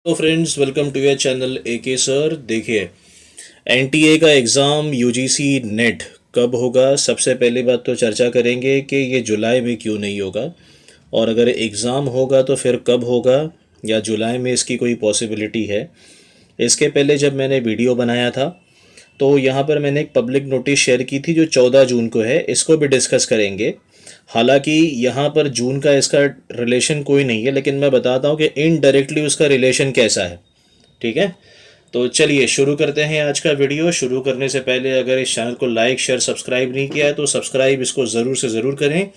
तो friends, welcome to your channel AK sir. देखिए, NTA का एग्ज़ाम UGC नेट कब होगा। सबसे पहली बात तो चर्चा करेंगे कि ये जुलाई में क्यों नहीं होगा, और अगर एग्ज़ाम होगा तो फिर कब होगा, या जुलाई में इसकी कोई पॉसिबिलिटी है। इसके पहले जब मैंने वीडियो बनाया था तो यहाँ पर मैंने एक पब्लिक नोटिस शेयर की थी जो 14 जून को है। इसको भी डिस्कस करेंगे। हालांकि यहाँ पर जून का इसका रिलेशन कोई नहीं है, लेकिन मैं बताता हूँ कि इनडायरेक्टली उसका रिलेशन कैसा है। ठीक है, तो चलिए शुरू करते हैं आज का वीडियो। शुरू करने से पहले अगर इस चैनल को लाइक शेयर सब्सक्राइब नहीं किया है तो सब्सक्राइब इसको ज़रूर से ज़रूर करें।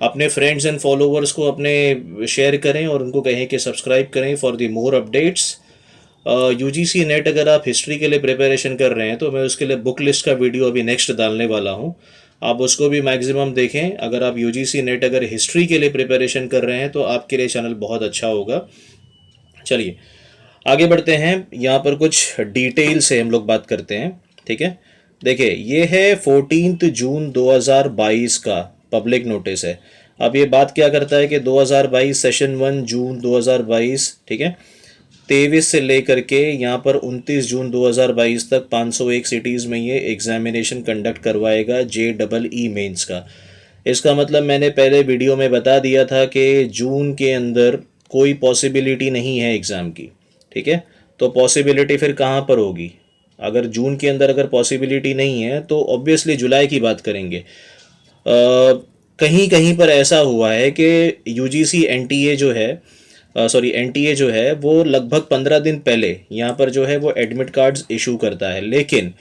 अपने फ्रेंड्स एंड फॉलोवर्स को अपने शेयर करें और उनको कहें कि सब्सक्राइब करें for the more updates. UGC net अगर आप हिस्ट्री के लिए प्रिपरेशन कर रहे हैं तो मैं उसके लिए बुक लिस्ट का वीडियो अभी नेक्स्ट डालने वाला हूँ। आप उसको भी मैक्सिमम देखें। अगर आप UGC नेट अगर हिस्ट्री के लिए प्रिपरेशन कर रहे हैं तो आपके लिए चैनल बहुत अच्छा होगा। चलिए आगे बढ़ते हैं। यहाँ पर कुछ डिटेल से हम लोग बात करते हैं। ठीक है, देखिए ये है 14 जून 2022 का पब्लिक नोटिस है। अब ये बात क्या करता है कि 2022 सेशन 1 जून 2022, ठीक है, 23 से लेकर के यहाँ पर 29 जून 2022 तक 501 सिटीज़ में ये एग्जामिनेशन कंडक्ट करवाएगा JEE मेंस का। इसका मतलब मैंने पहले वीडियो में बता दिया था कि जून के अंदर कोई पॉसिबिलिटी नहीं है एग्ज़ाम की। ठीक है, तो पॉसिबिलिटी फिर कहाँ पर होगी। अगर जून के अंदर अगर पॉसिबिलिटी नहीं है तो ऑब्वियसली जुलाई की बात करेंगे। कहीं कहीं पर ऐसा हुआ है कि UGC NTA जो है, सॉरी NTA जो है वो लगभग 15 दिन पहले यहाँ पर जो है वो एडमिट कार्ड्स इशू करता है। लेकिन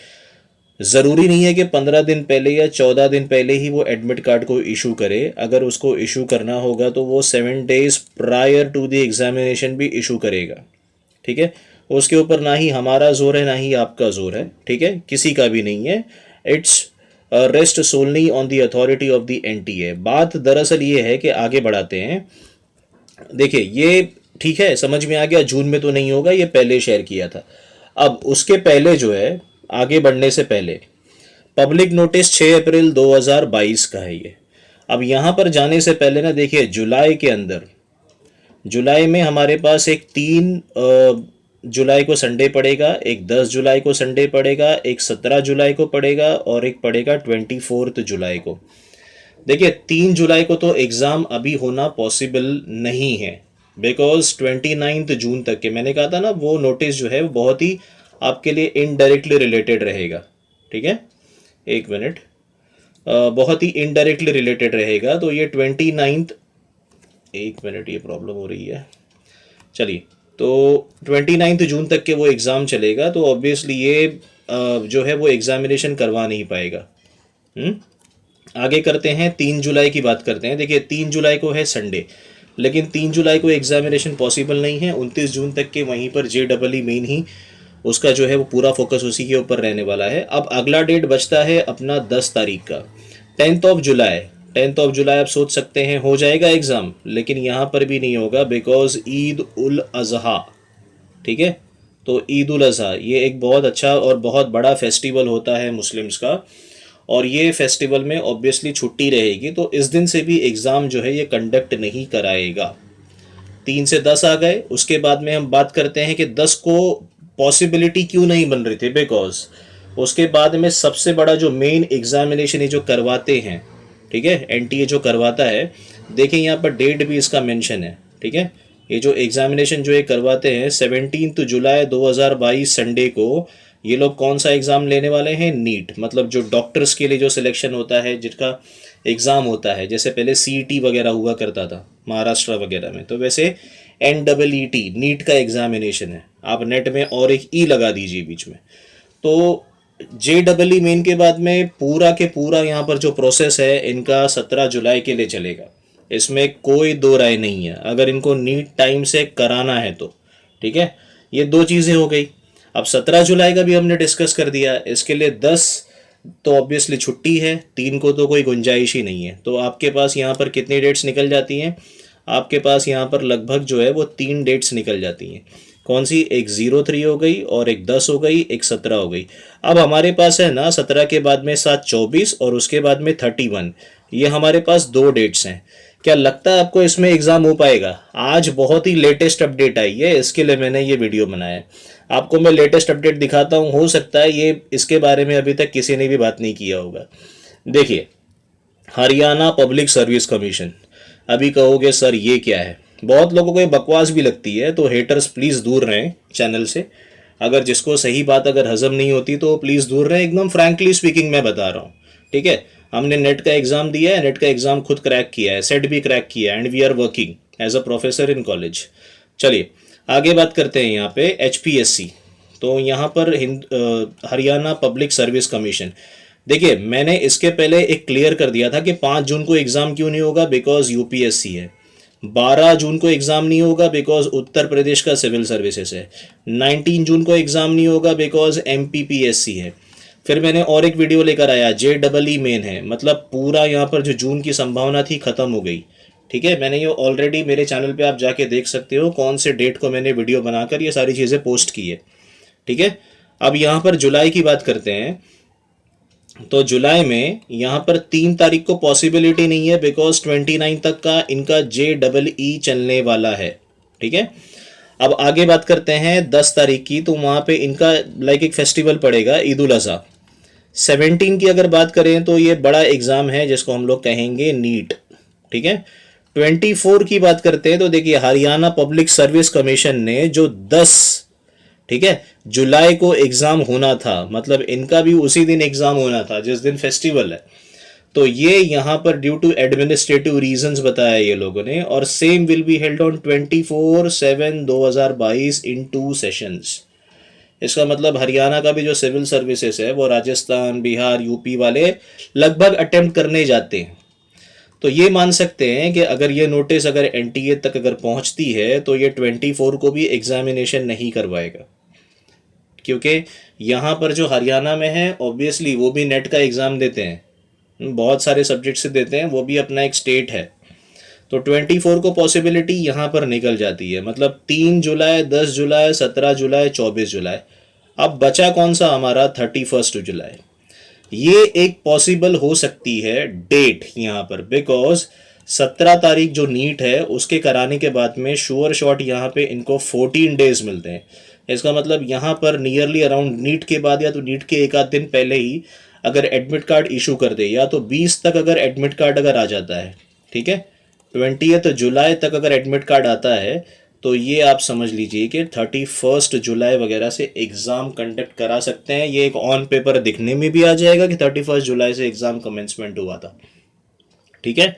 ज़रूरी नहीं है कि 15 दिन पहले या 14 दिन पहले ही वो एडमिट कार्ड को इशू करे। अगर उसको इशू करना होगा तो वो 7 days prior to the examination भी इशू करेगा। ठीक है, उसके ऊपर ना ही हमारा जोर है ना ही आपका जोर है। ठीक है, किसी का भी नहीं है। It's rest solely on the authority of the NTA। बात दरअसल ये है कि आगे बढ़ाते हैं। देखिए ये ठीक है, समझ में आ गया। जून में तो नहीं होगा, ये पहले शेयर किया था। अब उसके पहले जो है, आगे बढ़ने से पहले पब्लिक नोटिस 6 अप्रैल 2022 का है ये। अब यहाँ पर जाने से पहले ना, देखिए जुलाई के अंदर, जुलाई में हमारे पास एक 3 जुलाई को संडे पड़ेगा, एक 10 जुलाई को संडे पड़ेगा, एक 17 जुलाई को पड़ेगा और एक पड़ेगा 24 जुलाई को। देखिए 3 जुलाई को तो एग्ज़ाम अभी होना पॉसिबल नहीं है, बिकॉज 29 जून तक के, मैंने कहा था ना, वो नोटिस जो है वो बहुत ही आपके लिए इनडायरेक्टली रिलेटेड रहेगा। ठीक है, एक मिनट, बहुत ही इनडायरेक्टली रिलेटेड रहेगा। तो ये 29, एक मिनट, ये प्रॉब्लम हो रही है। चलिए, तो 29 जून तक के वो एग्ज़ाम चलेगा, तो ऑब्वियसली ये जो है वो एग्ज़ामिनेशन करवा नहीं पाएगा। आगे करते हैं, 3 जुलाई की बात करते हैं। देखिए 3 जुलाई को है संडे, लेकिन 3 जुलाई को एग्जामिनेशन पॉसिबल नहीं है। 29 जून तक के वहीं पर JEE मेन ही उसका जो है वो पूरा फोकस उसी के ऊपर रहने वाला है। अब अगला डेट बचता है अपना 10 तारीख का, 10th जुलाई। 10th जुलाई आप सोच सकते हैं हो जाएगा एग्ज़ाम, लेकिन यहाँ पर भी नहीं होगा, बिकॉज ईद उल अजहा। ठीक है, तो ईद उल अजहा ये एक बहुत अच्छा और बहुत बड़ा फेस्टिवल होता है मुस्लिम्स का, और ये फेस्टिवल में ऑब्वियसली छुट्टी रहेगी, तो इस दिन से भी एग्ज़ाम जो है ये कंडक्ट नहीं कराएगा। 3 से 10 आ गए। उसके बाद में हम बात करते हैं कि 10 को पॉसिबिलिटी क्यों नहीं बन रही थी, बिकॉज उसके बाद में सबसे बड़ा जो मेन एग्जामिनेशन ये जो करवाते हैं, ठीक है, NTA जो करवाता है, देखिए यहाँ पर डेट भी इसका मेंशन है। ठीक है, ये जो एग्जामिनेशन जो ये करवाते हैं 17 जुलाई 2022 संडे को, ये लोग कौन सा एग्ज़ाम लेने वाले हैं, नीट। मतलब जो डॉक्टर्स के लिए जो सिलेक्शन होता है, जिसका एग्ज़ाम होता है, जैसे पहले CET वगैरह हुआ करता था महाराष्ट्र वगैरह में, तो वैसे NEET नीट का एग्ज़ामिनेशन है। आप नेट में और एक लगा दीजिए बीच में। तो JEE मेन के बाद में पूरा के पूरा यहाँ पर जो प्रोसेस है इनका 17 जुलाई के लिए चलेगा। इसमें कोई दो राय नहीं है, अगर इनको नीट टाइम से कराना है तो। ठीक है, ये दो चीज़ें हो गई। अब 17 जुलाई का भी हमने डिस्कस कर दिया। इसके लिए 10 तो ऑब्वियसली छुट्टी है, 3 को तो कोई गुंजाइश ही नहीं है। तो आपके पास यहाँ पर कितनी डेट्स निकल जाती हैं, आपके पास यहाँ पर लगभग जो है वो 3 डेट्स निकल जाती हैं। कौन सी, एक 03 हो गई और एक 10 हो गई, एक 17 हो गई। अब हमारे पास है ना 17 के बाद में 7 24 और उसके बाद में 31, ये हमारे पास 2 डेट्स हैं। क्या लगता है आपको इसमें एग्ज़ाम हो पाएगा? आज बहुत ही लेटेस्ट अपडेट आई है, इसके लिए मैंने ये वीडियो बनाया है। आपको मैं लेटेस्ट अपडेट दिखाता हूँ, हो सकता है ये इसके बारे में अभी तक किसी ने भी बात नहीं किया होगा। देखिए, हरियाणा पब्लिक सर्विस कमीशन। अभी कहोगे सर ये क्या है, बहुत लोगों को ये बकवास भी लगती है, तो हेटर्स प्लीज़ दूर रहें चैनल से। अगर जिसको सही बात अगर हजम नहीं होती तो प्लीज़ दूर रहें, एकदम फ्रैंकली स्पीकिंग मैं बता रहा हूँ। ठीक है, हमने नेट का एग्ज़ाम दिया है, नेट का एग्ज़ाम खुद क्रैक किया है, सेट भी क्रैक किया है, and we are working as a professor in college. चलिए आगे बात करते हैं यहाँ पे HPSC। तो यहाँ पर हरियाणा पब्लिक सर्विस कमीशन। देखिए, मैंने इसके पहले एक क्लियर कर दिया था कि 5 जून को एग्ज़ाम क्यों नहीं होगा, बिकॉज UPSC है। 12 जून को एग्ज़ाम नहीं होगा बिकॉज उत्तर प्रदेश का सिविल सर्विसेज है। 19 जून को एग्ज़ाम नहीं होगा बिकॉज MPPSC है। फिर मैंने और एक वीडियो लेकर आया, JEE मेन है, मतलब पूरा यहाँ पर जो जून की संभावना थी ख़त्म हो गई। ठीक है, मैंने ये ऑलरेडी मेरे चैनल पे आप जाके देख सकते हो कौन से डेट को मैंने वीडियो बनाकर ये सारी चीज़ें पोस्ट की है। ठीक है, अब यहाँ पर जुलाई की बात करते हैं। तो जुलाई में यहाँ पर 3 तारीख को पॉसिबिलिटी नहीं है बिकॉज 29 तक का इनका JEE चलने वाला है। ठीक है, अब आगे बात करते हैं 10 तारीख की, तो वहाँ पे इनका लाइक एक फेस्टिवल पड़ेगा, ईद उल अज़हा। 17 की अगर बात करें तो ये बड़ा एग्ज़ाम है जिसको हम लोग कहेंगे नीट। ठीक है, 24 की बात करते हैं तो देखिए, हरियाणा पब्लिक सर्विस कमीशन ने जो 10, ठीक है, जुलाई को एग्ज़ाम होना था, मतलब इनका भी उसी दिन एग्ज़ाम होना था जिस दिन फेस्टिवल है, तो ये यहाँ पर ड्यू टू एडमिनिस्ट्रेटिव रीजंस बताया ये लोगों ने, और same will be held on 24/7/2022 in 2 sessions. इसका मतलब हरियाणा का भी जो सिविल सर्विसेज है वो राजस्थान, बिहार, यूपी वाले लगभग अटेम्प्ट करने जाते हैं। तो ये मान सकते हैं कि अगर ये नोटिस अगर NTA तक अगर पहुंचती है तो ये 24 को भी एग्जामिनेशन नहीं करवाएगा, क्योंकि यहाँ पर जो हरियाणा में है ऑब्वियसली वो भी नेट का एग्ज़ाम देते हैं, बहुत सारे सब्जेक्ट से देते हैं, वो भी अपना एक स्टेट है। तो 24 को पॉसिबिलिटी यहाँ पर निकल जाती है, मतलब 3 जुलाई, 10 जुलाई, 17 जुलाई, 24 जुलाई। अब बचा कौन सा हमारा 31 जुलाई। ये एक पॉसिबल हो सकती है डेट यहाँ पर, बिकॉज 17 तारीख जो नीट है उसके कराने के बाद में श्योर शॉट यहाँ पे इनको 14 डेज मिलते हैं। इसका मतलब यहाँ पर नियरली अराउंड नीट के बाद या तो नीट के एक आध दिन पहले ही अगर एडमिट कार्ड इशू कर दे, या तो 20 तक अगर एडमिट कार्ड अगर आ जाता है, ठीक है, 20 जुलाई तक अगर एडमिट कार्ड आता है, तो ये आप समझ लीजिए कि 31 जुलाई वगैरह से एग्ज़ाम कंडक्ट करा सकते हैं। ये एक ऑन पेपर दिखने में भी आ जाएगा कि 31 जुलाई से एग्ज़ाम कमेंसमेंट हुआ था। ठीक है,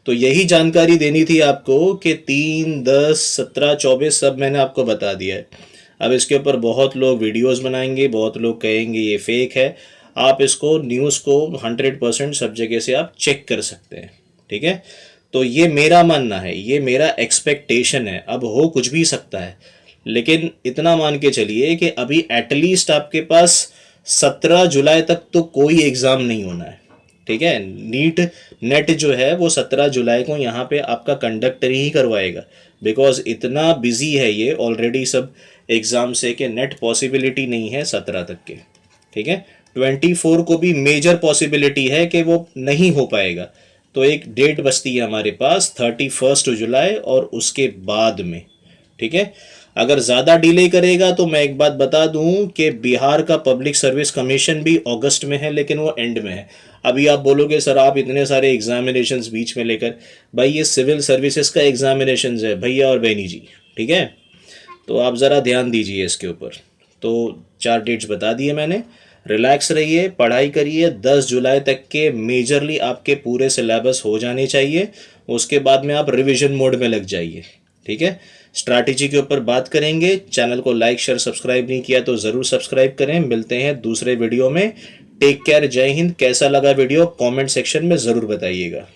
तो यही जानकारी देनी थी आपको कि 3, 10, 17, 24 सब मैंने आपको बता दिया है। अब इसके ऊपर बहुत लोग वीडियोस बनाएंगे, बहुत लोग कहेंगे ये फेक है। आप इसको न्यूज़ को 100% सब जगह से आप चेक कर सकते हैं। ठीक है, तो ये मेरा मानना है, ये मेरा एक्सपेक्टेशन है, अब हो कुछ भी सकता है, लेकिन इतना मान के चलिए कि अभी एटलीस्ट आपके पास 17 जुलाई तक तो कोई एग्ज़ाम नहीं होना है। ठीक है, नेट जो है वो 17 जुलाई को यहाँ पे आपका कंडक्टर ही करवाएगा, बिकॉज इतना बिजी है ये ऑलरेडी सब एग्ज़ाम से कि नेट पॉसिबिलिटी नहीं है 17 तक के। ठीक है, 24 को भी मेजर पॉसिबिलिटी है कि वो नहीं हो पाएगा। तो एक डेट बचती है हमारे पास 31 जुलाई और उसके बाद में। ठीक है, अगर ज़्यादा डिले करेगा तो मैं एक बात बता दूं कि बिहार का पब्लिक सर्विस कमीशन भी अगस्त में है, लेकिन वो एंड में है। अभी आप बोलोगे सर आप इतने सारे एग्जामिनेशंस बीच में लेकर, भाई ये सिविल सर्विसेज का एग्जामिनेशंस है भैया और बहनी जी। ठीक है, तो आप ज़रा ध्यान दीजिए इसके ऊपर। तो 4 डेट्स बता दिए मैंने, रिलैक्स रहिए, पढ़ाई करिए। 10 जुलाई तक के मेजरली आपके पूरे सिलेबस हो जाने चाहिए, उसके बाद में आप रिवीजन मोड में लग जाइए। ठीक है, स्ट्रैटेजी के ऊपर बात करेंगे। चैनल को लाइक, शेयर, सब्सक्राइब नहीं किया तो ज़रूर सब्सक्राइब करें। मिलते हैं दूसरे वीडियो में। टेक केयर, जय हिंद। कैसा लगा वीडियो कमेंट सेक्शन में ज़रूर बताइएगा।